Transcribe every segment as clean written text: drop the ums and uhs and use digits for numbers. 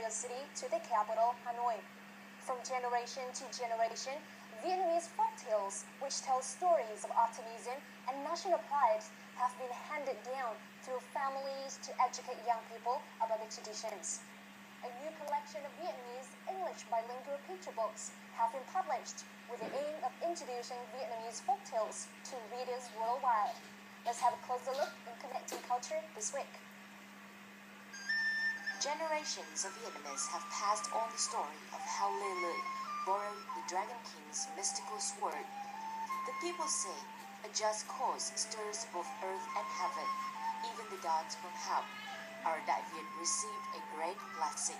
major city to the capital, Hanoi. From generation to generation, Vietnamese folktales, which tell stories of optimism and national pride, have been handed down through families to educate young people about the traditions. A new collection of Vietnamese English bilingual picture books have been published with the aim of introducing Vietnamese folktales to readers worldwide. Let's have a closer look in Connecting Culture this week. Generations of Vietnamese have passed on the story of how Le Le borrowed the Dragon King's mystical sword. The people say a just cause stirs both earth and heaven. Even the gods from help. Our Đại Việt received a great blessing.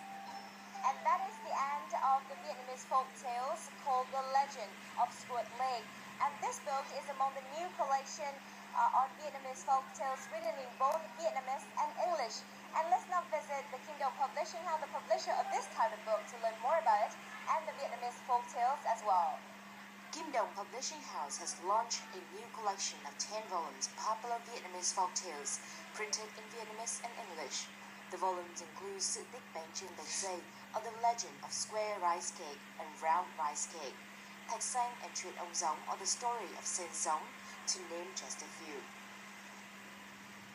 And that is the end of the Vietnamese folk tales called The Legend of Xuan Lake. And this book is among the new collection on Vietnamese folk tales written in both Vietnamese and English. And let's now visit the Kindle Publishing House, the publisher of this type of book, to learn more about it and the Vietnamese folk tales as well. Kim Dong Publishing House has launched a new collection of 10 volumes of popular Vietnamese folk tales printed in Vietnamese and English. The volumes include Sự tích bánh trưng bạch dây, or the legend of square rice cake and round rice cake, Thạch Xanh and Chuyện ông Giống, or the story of Sen Giống, to name just a few.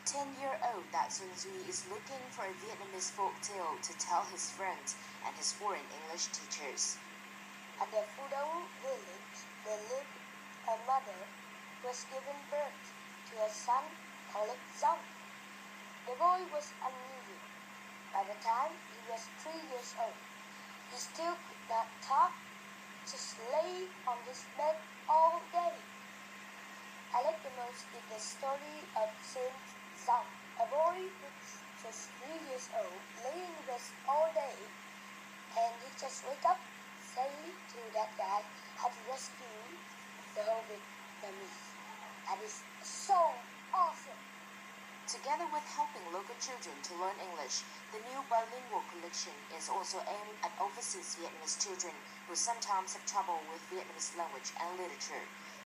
10-year-old Da Xuan Duy is looking for a Vietnamese folk tale to tell his friends and his foreign English teachers. At the Phu village, there lived a mother who was given birth to a son called Xuan. The boy was unusual. By the time he was 3 years old, he still could not talk, just lay on his bed all day. I like the most is the story of Saint Xuan, a boy who was just 3 years old, laying in bed all day, and he just wake up, say to that guy how to rescue the whole Vietnamese. That is so awesome. Together with helping local children to learn English, the new bilingual collection is also aimed at overseas Vietnamese children who sometimes have trouble with Vietnamese language and literature.